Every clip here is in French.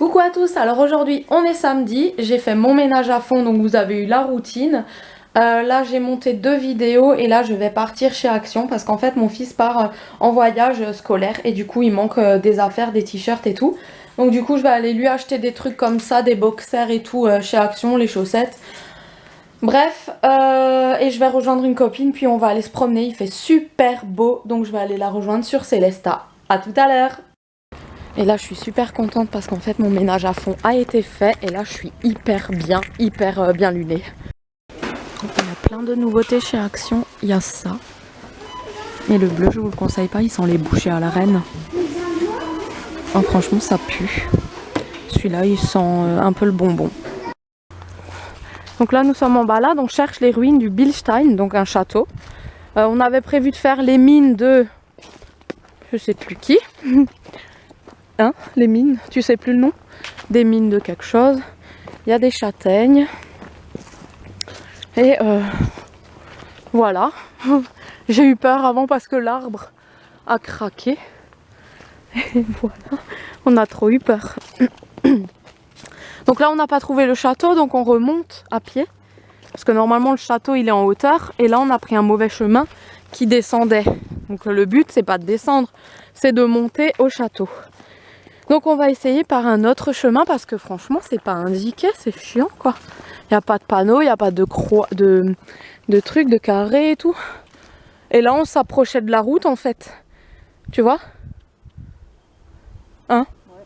Coucou à tous, alors aujourd'hui on est samedi, j'ai fait mon ménage à fond donc vous avez eu la routine. Là j'ai monté 2 vidéos et là je vais partir chez Action parce qu'en fait mon fils part en voyage scolaire et du coup il manque des affaires, des t-shirts et tout. Donc du coup je vais aller lui acheter des trucs comme ça, des boxers et tout chez Action, les chaussettes. Bref, et je vais rejoindre une copine puis on va aller se promener, il fait super beau donc je vais aller la rejoindre sur Célesta. A tout à l'heure. Et là je suis super contente parce qu'en fait mon ménage à fond a été fait et là je suis hyper bien lunée. Donc, il y a plein de nouveautés chez Action, il y a ça. Et le bleu je vous le conseille pas, il sent les bouchées à la reine. Oh, franchement ça pue. Celui-là il sent un peu le bonbon. Donc là nous sommes en balade, on cherche les ruines du Bilstein, donc un château. On avait prévu de faire les mines de... je sais plus qui. Hein, les mines, tu sais plus le nom, des mines de quelque chose. Il y a des châtaignes et voilà. J'ai eu peur avant parce que l'arbre a craqué et voilà, on a trop eu peur. Donc là on n'a pas trouvé le château, donc on remonte à pied parce que normalement le château il est en hauteur et là on a pris un mauvais chemin qui descendait. Donc le but c'est pas de descendre, c'est de monter au château. Donc on va essayer par un autre chemin parce que franchement c'est pas indiqué, c'est chiant quoi. Il n'y a pas de panneau, il n'y a pas de croix, de trucs, de carrés et tout. Et là on s'approchait de la route en fait. Tu vois? Hein? Ouais.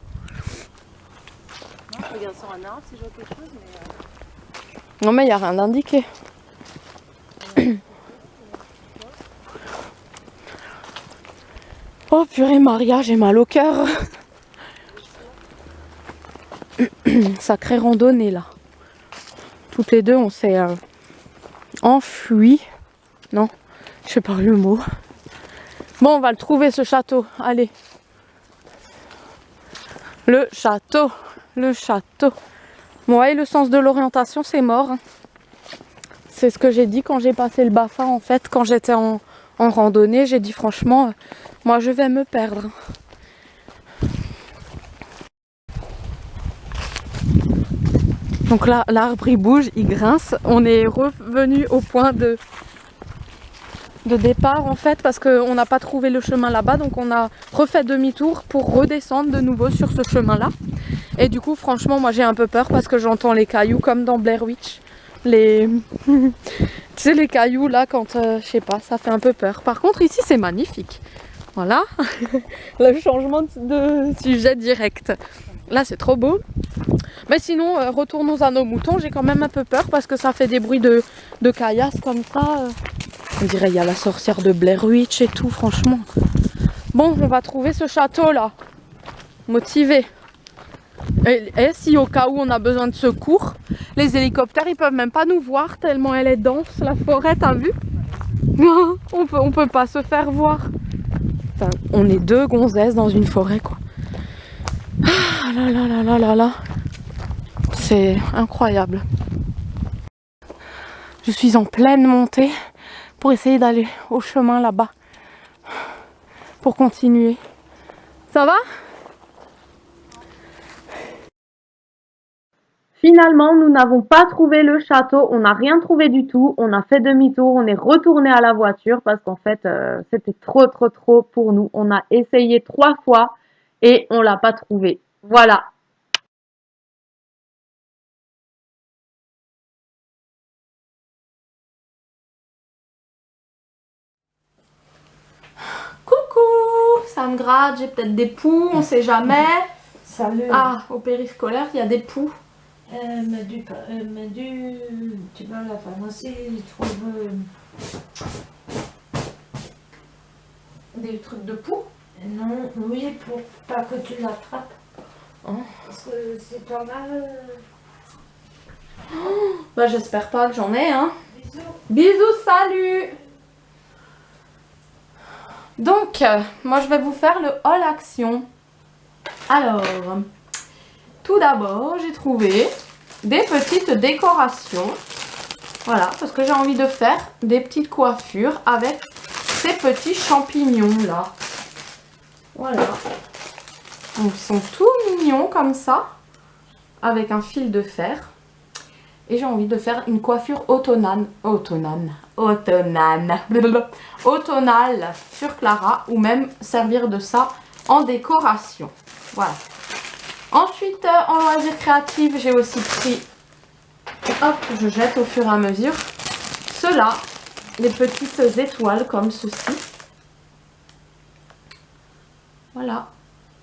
Non, je regarde sur un arbre si je vois quelque chose mais... Non mais il n'y a rien d'indiqué. Oh purée Maria, j'ai mal au cœur. Sacrée randonnée là. Toutes les deux on s'est enfui. Non, je sais pas le mot. Bon on va le trouver ce château. Allez. Le château. Le château. Bon ouais, le sens de l'orientation c'est mort. C'est ce que j'ai dit quand j'ai passé le BAFA en fait. Quand j'étais en randonnée, j'ai dit franchement, moi je vais me perdre. Donc là, l'arbre il bouge, il grince. On est revenu au point de départ en fait parce qu'on n'a pas trouvé le chemin là-bas. Donc on a refait demi-tour pour redescendre de nouveau sur ce chemin-là. Et du coup, franchement, moi j'ai un peu peur parce que j'entends les cailloux comme dans Blair Witch. Les... tu sais, les cailloux là, quand je sais pas, ça fait un peu peur. Par contre, ici c'est magnifique. Voilà, le changement de sujet direct. Là c'est trop beau. Mais sinon, retournons à nos moutons. J'ai quand même un peu peur parce que ça fait des bruits de caillasse comme ça. On dirait il y a la sorcière de Blair Witch et tout, franchement. Bon, on va trouver ce château là. Motivé. Et si au cas où on a besoin de secours, les hélicoptères ils peuvent même pas nous voir tellement elle est dense la forêt, t'as vu? on peut pas se faire voir. Enfin, on est deux gonzesses dans une forêt quoi. Ah là là là là là là. C'est incroyable. Je suis en pleine montée pour essayer d'aller au chemin là-bas. Pour continuer. Ça va? Finalement, nous n'avons pas trouvé le château, on n'a rien trouvé du tout, on a fait demi-tour, on est retourné à la voiture parce qu'en fait, c'était trop pour nous. On a essayé 3 fois et on l'a pas trouvé. Voilà. Coucou, ça me gratte, j'ai peut-être des poux, on sait jamais. Salut. Ah, au périscolaire, il y a des poux. Tu vas à la pharmacie, il trouve Des trucs de poux. non, oui, pour pas que tu l'attrapes. Oh. Parce que c'est pas mal. Bah j'espère pas que j'en ai, hein. Bisous. Bisous, salut. Donc, moi je vais vous faire le haul action. Alors, tout d'abord, j'ai trouvé des petites décorations. Voilà, parce que j'ai envie de faire des petites coiffures avec ces petits champignons là. Voilà. Donc, ils sont tout mignons comme ça. avec un fil de fer. Et j'ai envie de faire une coiffure automnale sur Clara, ou même servir de ça en décoration. Voilà. Ensuite, en loisir créatif, j'ai aussi pris, hop, je jette au fur et à mesure, ceux-là, les petites étoiles comme ceci. Voilà,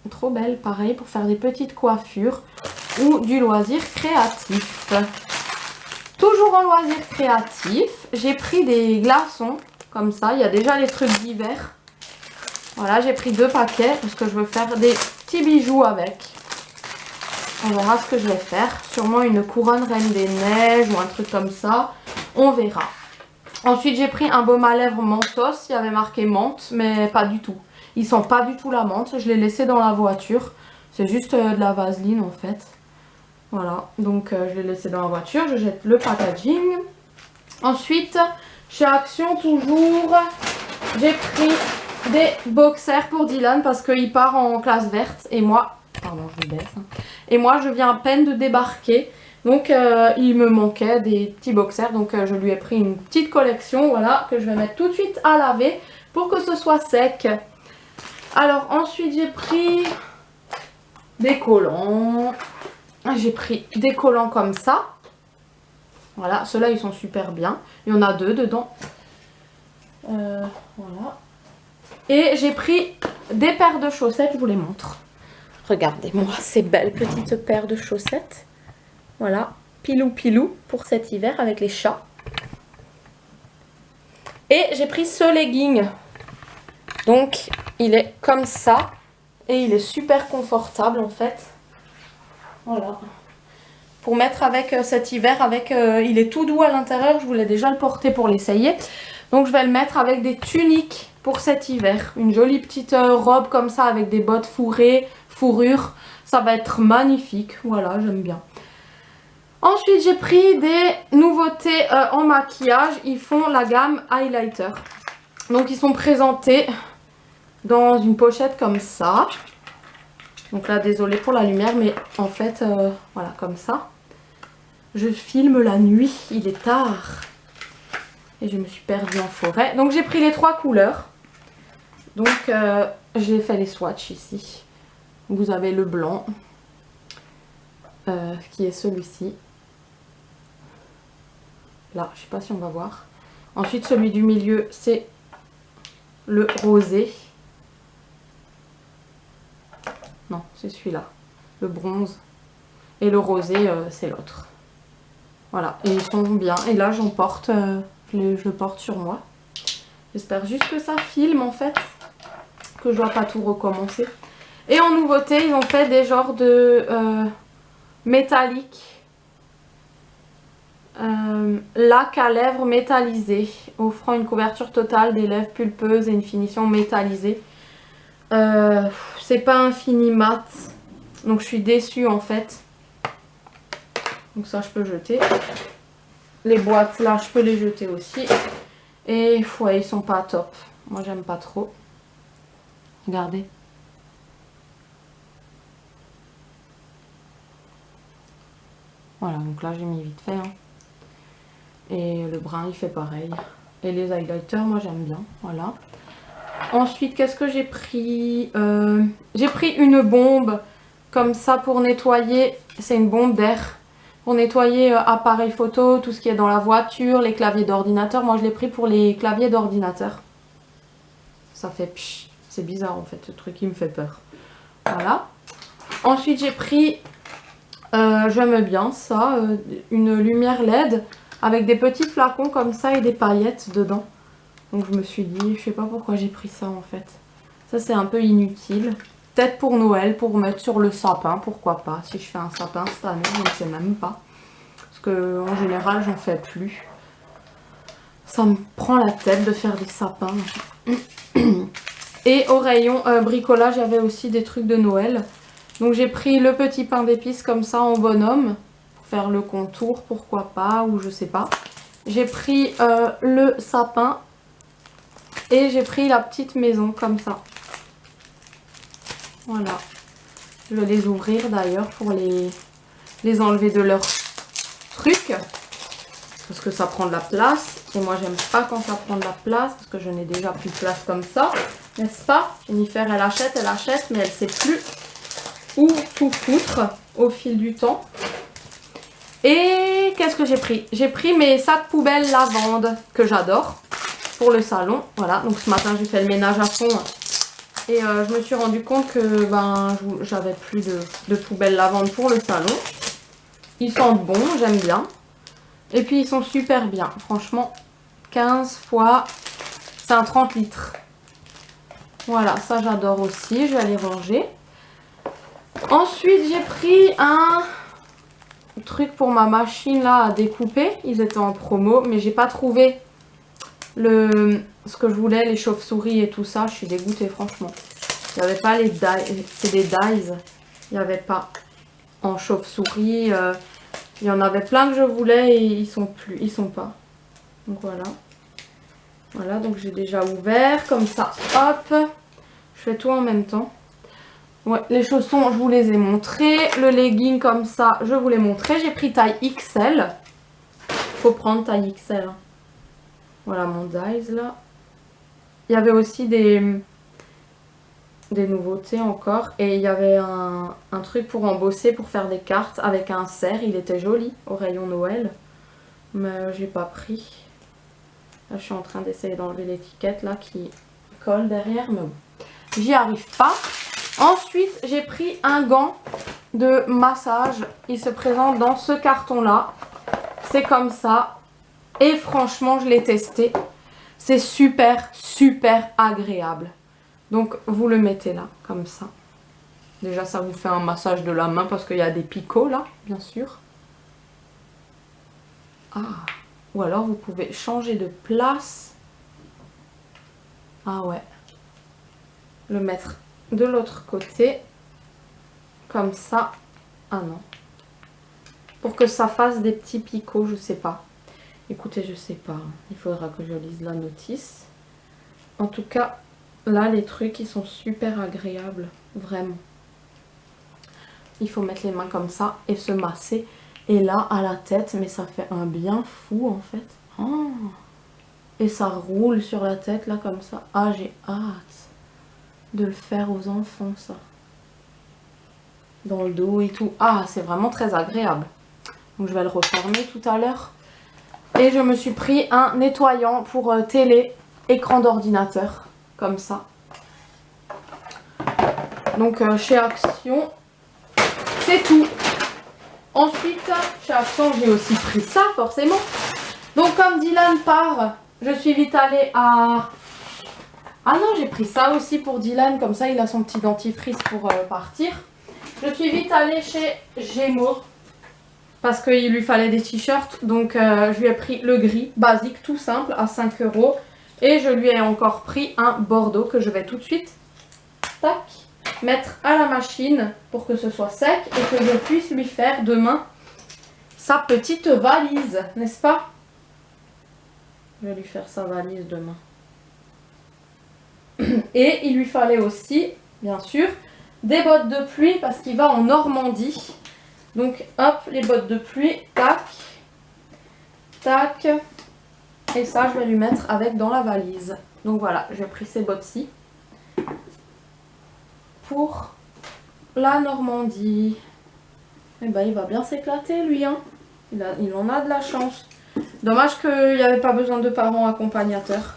trop belle, pareil, pour faire des petites coiffures ou du loisir créatif. Toujours en loisir créatif, j'ai pris des glaçons, comme ça, il y a déjà les trucs d'hiver. Voilà, j'ai pris 2 paquets, parce que je veux faire des petits bijoux avec. On verra ce que je vais faire, sûrement une couronne reine des neiges ou un truc comme ça, on verra. Ensuite, j'ai pris un baume à lèvres mentos, il y avait marqué menthe, mais pas du tout. Il sent pas du tout la menthe, je l'ai laissé dans la voiture, c'est juste de la vaseline en fait. Voilà, donc je l'ai laissé dans la voiture, je jette le packaging. Ensuite, chez Action toujours, j'ai pris des boxers pour Dylan parce qu'il part en classe verte et moi, pardon je le baisse, hein. Et moi je viens à peine de débarquer. Donc il me manquait des petits boxers, donc je lui ai pris une petite collection, voilà, que je vais mettre tout de suite à laver pour que ce soit sec. Alors ensuite j'ai pris des collants. J'ai pris des collants comme ça. Voilà, ceux-là ils sont super bien. Il y en a 2 dedans. Voilà. Et j'ai pris des paires de chaussettes, je vous les montre. Regardez-moi ces belles petites paires de chaussettes. Voilà, pilou pilou pour cet hiver avec les chats. Et j'ai pris ce legging. Donc il est comme ça. Et il est super confortable en fait. Voilà. Pour mettre avec cet hiver, il est tout doux à l'intérieur. Je voulais déjà le porter pour l'essayer. Donc je vais le mettre avec des tuniques pour cet hiver. Une jolie petite robe comme ça avec des bottes fourrées, fourrure. Ça va être magnifique. Voilà, j'aime bien. Ensuite, j'ai pris des nouveautés en maquillage. Ils font la gamme highlighter. Donc ils sont présentés dans une pochette comme ça. Donc là, désolée pour la lumière, mais en fait, voilà, comme ça. Je filme la nuit, il est tard. Et je me suis perdue en forêt. Donc j'ai pris les 3 couleurs. Donc j'ai fait les swatchs ici. Vous avez le blanc, qui est celui-ci. Là, je sais pas si on va voir. Ensuite, celui du milieu, c'est le rosé. Non, c'est celui-là. Le bronze. Et le rosé, c'est l'autre. Voilà, et ils sont bien. Et là, j'en porte, je le porte sur moi. J'espère juste que ça filme, en fait. Que je dois pas tout recommencer. Et en nouveauté, ils ont fait des genres de métalliques. Lac à lèvres métallisé, offrant une couverture totale des lèvres pulpeuses et une finition métallisée. C'est pas un fini mat, donc je suis déçue en fait. Donc ça je peux jeter. Les boîtes là je peux les jeter aussi. Et ouais, ils sont pas top. Moi j'aime pas trop. Regardez. Voilà, donc là j'ai mis vite fait. Hein. Et le brun il fait pareil. Et les highlighters moi j'aime bien. Voilà. Ensuite qu'est-ce que j'ai pris? J'ai pris une bombe comme ça pour nettoyer. C'est une bombe d'air. Pour nettoyer appareil photo, tout ce qui est dans la voiture, les claviers d'ordinateur. Moi je l'ai pris pour les claviers d'ordinateur. Ça fait psh. C'est bizarre en fait ce truc, il me fait peur. Voilà. Ensuite j'ai pris, j'aime bien ça, une lumière LED. Avec des petits flacons comme ça et des paillettes dedans. Donc je me suis dit, je sais pas pourquoi j'ai pris ça en fait. Ça c'est un peu inutile. Peut-être pour Noël, pour mettre sur le sapin, pourquoi pas. Si je fais un sapin cette année, je ne sais même pas. Parce que en général, j'en fais plus. Ça me prend la tête de faire des sapins. Et au rayon bricolage, il y avait aussi des trucs de Noël. Donc j'ai pris le petit pain d'épices comme ça en bonhomme. Faire le contour, pourquoi pas, ou je sais pas. J'ai pris le sapin et j'ai pris la petite maison comme ça. Voilà. Je vais les ouvrir d'ailleurs pour les les enlever de leur truc. Parce que ça prend de la place. Et moi, j'aime pas quand ça prend de la place. Parce que je n'ai déjà plus de place comme ça. N'est-ce pas? Jennifer, elle achète, mais elle sait plus où tout foutre au fil du temps. Et qu'est-ce que j'ai pris? J'ai pris mes sacs poubelles lavande que j'adore pour le salon. Voilà, donc ce matin, j'ai fait le ménage à fond. Et je me suis rendu compte que j'avais plus de poubelles lavande pour le salon. Ils sentent bon, j'aime bien. Et puis ils sont super bien. Franchement, 15 fois, c'est un 30 litres. Voilà, ça j'adore aussi. Je vais aller ranger. Ensuite, j'ai pris un truc pour ma machine là à découper. Ils étaient en promo, mais j'ai pas trouvé ce que je voulais, les chauves-souris et tout ça. Je suis dégoûtée, franchement. Il n'y avait pas les dies. C'est des dies. Il n'y avait pas en chauve-souris. Il y en avait plein que je voulais et ils sont pas. Donc voilà. Voilà, donc j'ai déjà ouvert. Comme ça, hop. Je fais tout en même temps. Ouais, les chaussons, je vous les ai montrés. Le legging comme ça, je vous l'ai montré. J'ai pris taille XL. Faut prendre taille XL. Voilà mon dies là. Il y avait aussi des nouveautés encore. Et il y avait un truc pour embosser, pour faire des cartes avec un cerf. Il était joli au rayon Noël. Mais j'ai pas pris. Là, je suis en train d'essayer d'enlever l'étiquette là qui colle derrière. Mais bon, j'y arrive pas. Ensuite, j'ai pris un gant de massage. Il se présente dans ce carton-là. C'est comme ça. Et franchement, je l'ai testé. C'est super, super agréable. Donc, vous le mettez là, comme ça. Déjà, ça vous fait un massage de la main parce qu'il y a des picots là, bien sûr. Ah. Ou alors, vous pouvez changer de place. Ah ouais. Le mettre de l'autre côté, comme ça. Ah non, pour que ça fasse des petits picots, je sais pas. Écoutez, je sais pas, il faudra que je lise la notice. En tout cas, là les trucs ils sont super agréables, vraiment. Il faut mettre les mains comme ça et se masser. Et là à la tête, mais ça fait un bien fou en fait. Oh. Et ça roule sur la tête là comme ça. Ah, j'ai hâte de le faire aux enfants, ça. Dans le dos et tout. Ah, c'est vraiment très agréable. Donc je vais le refermer tout à l'heure. Et je me suis pris un nettoyant pour télé, écran d'ordinateur. Comme ça. Donc chez Action, c'est tout. Ensuite, chez Action, j'ai aussi pris ça, forcément. Donc comme Dylan part, je suis vite allée à... Ah non, j'ai pris ça aussi pour Dylan, comme ça il a son petit dentifrice pour partir. Je suis vite allée chez Gémeaux, parce qu'il lui fallait des t-shirts. Donc je lui ai pris le gris, basique, tout simple, à 5 €. Et je lui ai encore pris un bordeaux que je vais tout de suite, tac, mettre à la machine pour que ce soit sec. Et que je puisse lui faire demain sa petite valise, n'est-ce pas? Je vais lui faire sa valise demain. Et il lui fallait aussi, bien sûr, des bottes de pluie parce qu'il va en Normandie. Donc hop, les bottes de pluie, tac, tac. Et ça, je vais lui mettre avec dans la valise. Donc voilà, j'ai pris ces bottes-ci pour la Normandie. Et ben il va bien s'éclater lui, hein. Il en a de la chance. Dommage qu'il n'y avait pas besoin de parents accompagnateurs.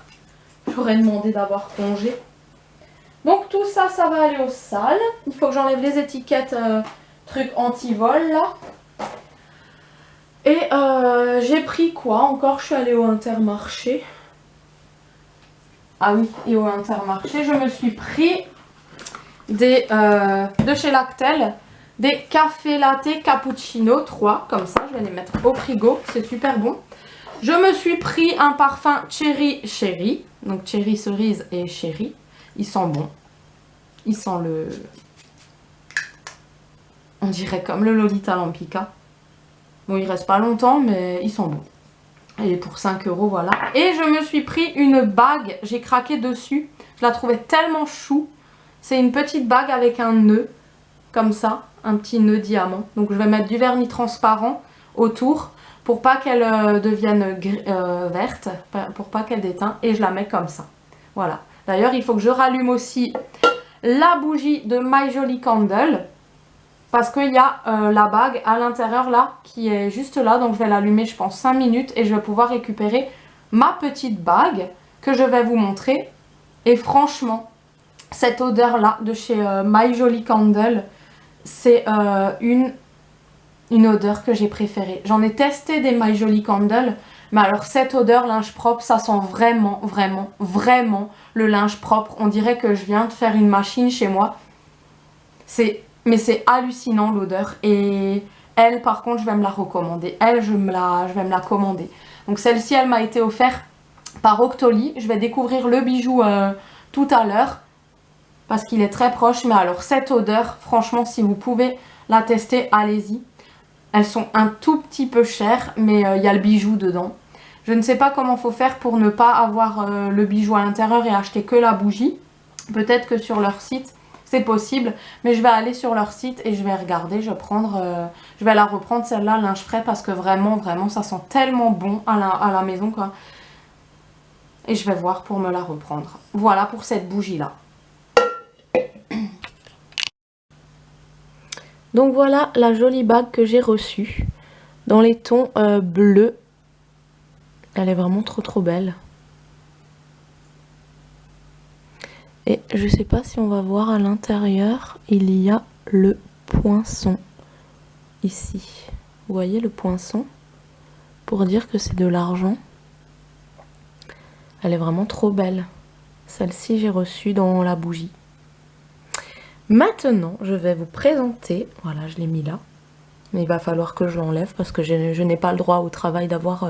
J'aurais demandé d'avoir congé. Donc tout ça, ça va aller aux salles. Il faut que j'enlève les étiquettes trucs anti-vol là. Et j'ai pris quoi encore? Je suis allée au Intermarché. Ah oui, et au Intermarché, je me suis pris des de chez Lactel, des café latte cappuccino 3, comme ça, je vais les mettre au frigo, c'est super bon. Je me suis pris un parfum Cherry Cherry, donc cherry cerise et cherry. Il sent bon. Il sent le... On dirait comme le Lolita Lampica. Bon, il reste pas longtemps, mais il sent bon. Et pour 5 €, voilà. Et je me suis pris une bague. J'ai craqué dessus. Je la trouvais tellement chou. C'est une petite bague avec un nœud, comme ça, un petit nœud diamant. Donc je vais mettre du vernis transparent autour pour pas qu'elle devienne verte, pour pas qu'elle déteint, et je la mets comme ça. Voilà. D'ailleurs, il faut que je rallume aussi la bougie de My Jolly Candle, parce qu'il y a la bague à l'intérieur là, qui est juste là, donc je vais l'allumer je pense 5 minutes, et je vais pouvoir récupérer ma petite bague, que je vais vous montrer. Et franchement, cette odeur là, de chez My Jolly Candle, c'est une odeur que j'ai préférée. J'en ai testé des My Jolly Candle, mais alors cette odeur linge propre, ça sent vraiment, vraiment, vraiment le linge propre. On dirait que je viens de faire une machine chez moi. Mais c'est hallucinant l'odeur. Et elle, par contre, je vais me la recommander. Elle, je vais me la commander. Donc celle-ci, elle m'a été offerte par Octoly. Je vais découvrir le bijou tout à l'heure, parce qu'il est très proche. Mais alors cette odeur, franchement, si vous pouvez la tester, allez-y. Elles sont un tout petit peu chères, mais il y a le bijou dedans. Je ne sais pas comment faut faire pour ne pas avoir le bijou à l'intérieur et acheter que la bougie. Peut-être que sur leur site, c'est possible. Mais je vais aller sur leur site et je vais regarder. Je vais la reprendre celle-là, linge frais, parce que vraiment, vraiment, ça sent tellement bon à la maison, quoi. Et je vais voir pour me la reprendre. Voilà pour cette bougie-là. Donc voilà la jolie bague que j'ai reçue dans les tons bleus. Elle est vraiment trop trop belle. Et je sais pas si on va voir à l'intérieur, il y a le poinçon ici. Vous voyez le poinçon? Pour dire que c'est de l'argent. Elle est vraiment trop belle. Celle-ci j'ai reçue dans la bougie. Maintenant, je vais vous présenter, voilà, je l'ai mis là, mais il va falloir que je l'enlève parce que je n'ai pas le droit au travail d'avoir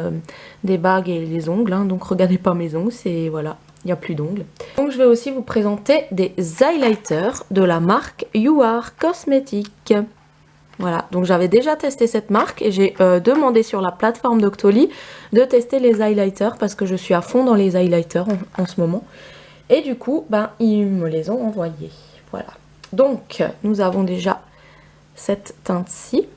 des bagues et les ongles, hein, donc regardez pas mes ongles, c'est, voilà, il n'y a plus d'ongles. Donc je vais aussi vous présenter des highlighters de la marque You Are Cosmetics. Voilà, donc j'avais déjà testé cette marque et j'ai demandé sur la plateforme d'Octoly de tester les highlighters parce que je suis à fond dans les highlighters en ce moment. Et du coup, ben, ils me les ont envoyés, voilà. Donc, nous avons déjà cette teinte-ci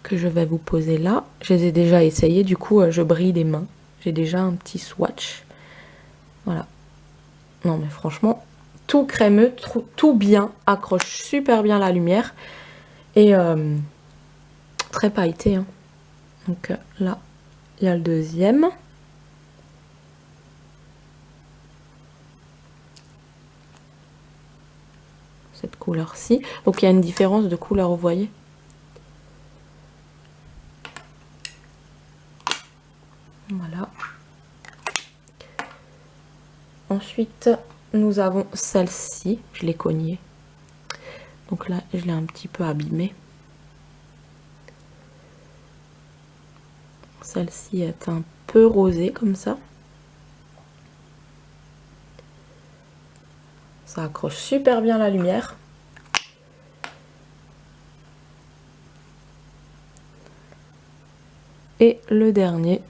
que je vais vous poser là. Je les ai déjà essayées, du coup, je brille des mains. J'ai déjà un petit swatch. Voilà. Non, mais franchement, tout crémeux, tout bien, accroche super bien la lumière. Et très pailleté. Hein. Donc là, il y a le deuxième. Cette couleur-ci. Donc il y a une différence de couleur, vous voyez. Voilà. Ensuite, nous avons celle-ci. Je l'ai cognée. Donc là, je l'ai un petit peu abîmée. Celle-ci est un peu rosée comme ça. Ça accroche super bien la lumière. Et le dernier,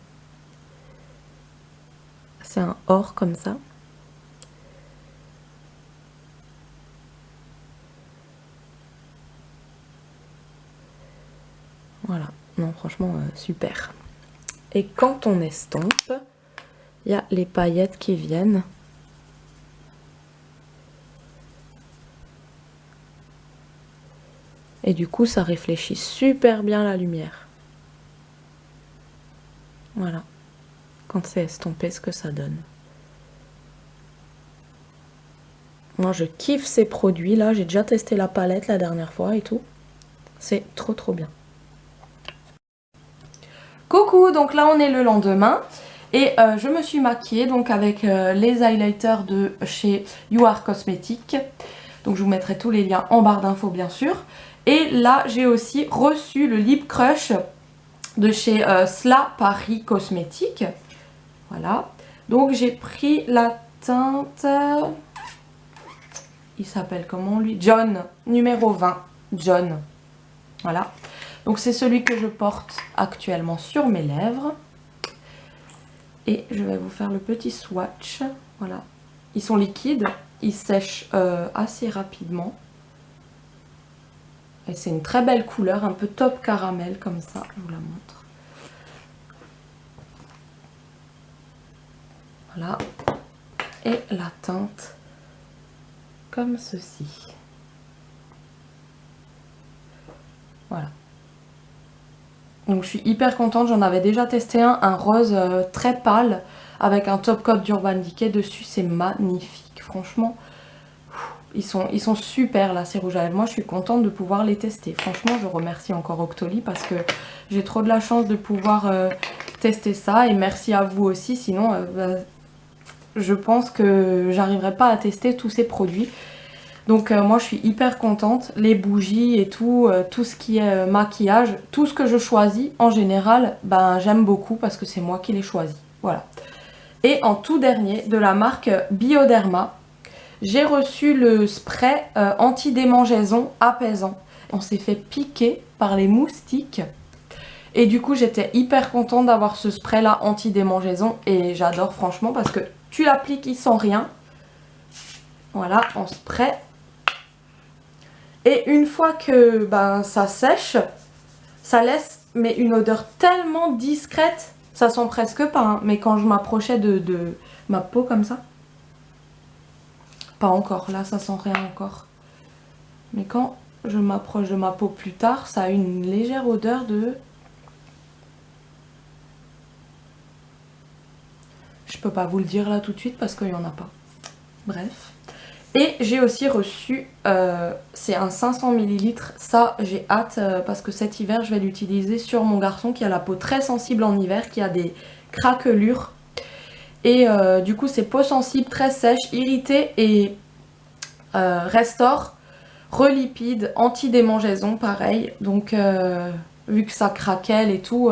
c'est un or comme ça. Voilà, non franchement super. Et quand on estompe, il y a les paillettes qui viennent. Et du coup, ça réfléchit super bien la lumière. Voilà. Quand c'est estompé, ce que ça donne. Moi, je kiffe ces produits là. J'ai déjà testé la palette la dernière fois et tout. C'est trop trop bien. Coucou, donc là on est le lendemain. Et je me suis maquillée donc avec les highlighters de chez You Are Cosmetics. Donc je vous mettrai tous les liens en barre d'infos bien sûr. Et là, j'ai aussi reçu le Lip Crush de chez Sla Paris Cosmétiques. Voilà. Donc, j'ai pris la teinte... Il s'appelle comment lui? John, numéro 20. John. Voilà. Donc, c'est celui que je porte actuellement sur mes lèvres. Et je vais vous faire le petit swatch. Voilà. Ils sont liquides. Ils sèchent assez rapidement. Et c'est une très belle couleur, un peu top caramel comme ça, je vous la montre. Voilà. Et la teinte comme ceci. Voilà. Donc je suis hyper contente, j'en avais déjà testé un rose très pâle avec un top coat d'Urban Decay dessus, c'est magnifique, franchement. Ils sont super là ces rouges à lèvres, moi je suis contente de pouvoir les tester. Franchement je remercie encore Octoly parce que j'ai trop de la chance de pouvoir tester ça. Et merci à vous aussi, sinon je pense que j'arriverai pas à tester tous ces produits. Donc moi je suis hyper contente, les bougies et tout, tout ce qui est maquillage, tout ce que je choisis en général, ben j'aime beaucoup parce que c'est moi qui les choisis, voilà. Et en tout dernier, de la marque Bioderma, j'ai reçu le spray anti-démangeaison apaisant. On s'est fait piquer par les moustiques et du coup j'étais hyper contente d'avoir ce spray là anti-démangeaison et j'adore franchement parce que tu l'appliques, il sent rien. Voilà, en spray. Et une fois que ben, ça sèche, ça laisse mais une odeur tellement discrète, ça sent presque pas. Hein. Mais quand je m'approchais de ma peau comme ça, pas encore, là ça sent rien encore. Mais quand je m'approche de ma peau plus tard, ça a une légère odeur de... Je peux pas vous le dire là tout de suite parce qu'il n'y en a pas. Bref. Et j'ai aussi reçu, c'est un 500 ml, ça j'ai hâte parce que cet hiver je vais l'utiliser sur mon garçon qui a la peau très sensible en hiver, qui a des craquelures. Et du coup c'est peau sensible, très sèche, irritée et restaure, relipide, anti-démangeaison pareil. Donc vu que ça craquelle et tout...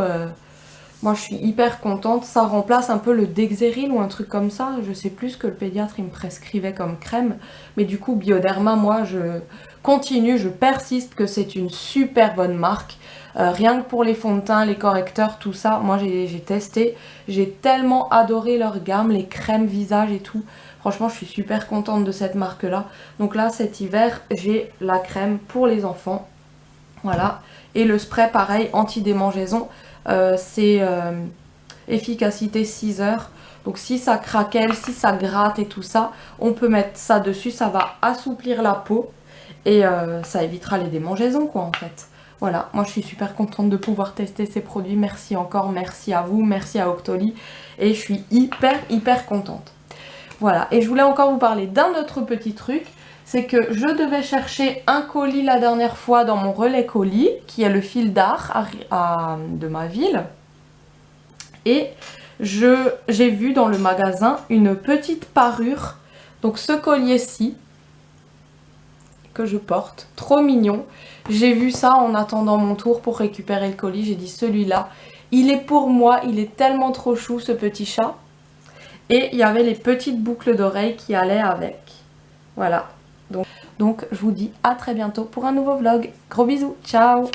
moi je suis hyper contente, ça remplace un peu le Dexeril ou un truc comme ça, je sais plus ce que le pédiatre il me prescrivait comme crème, mais du coup Bioderma, moi je continue, je persiste que c'est une super bonne marque, rien que pour les fonds de teint, les correcteurs, tout ça, moi j'ai testé, j'ai tellement adoré leur gamme, les crèmes visage et tout, franchement je suis super contente de cette marque là. Donc là cet hiver j'ai la crème pour les enfants, voilà, et le spray pareil anti-démangeaison. C'est efficacité 6 heures. Donc si ça craquelle, si ça gratte et tout ça, on peut mettre ça dessus, ça va assouplir la peau et ça évitera les démangeaisons quoi en fait. Voilà, moi je suis super contente de pouvoir tester ces produits. Merci encore, merci à vous, merci à Octoly et je suis hyper contente. Voilà, et je voulais encore vous parler d'un autre petit truc. C'est que je devais chercher un colis la dernière fois dans mon relais colis, qui est le fil d'art de ma ville. Et j'ai vu dans le magasin une petite parure. Donc ce collier-ci, que je porte, trop mignon. J'ai vu ça en attendant mon tour pour récupérer le colis. J'ai dit celui-là, il est pour moi, il est tellement trop chou ce petit chat. Et il y avait les petites boucles d'oreilles qui allaient avec. Voilà. Donc je vous dis à très bientôt pour un nouveau vlog. Gros bisous, ciao!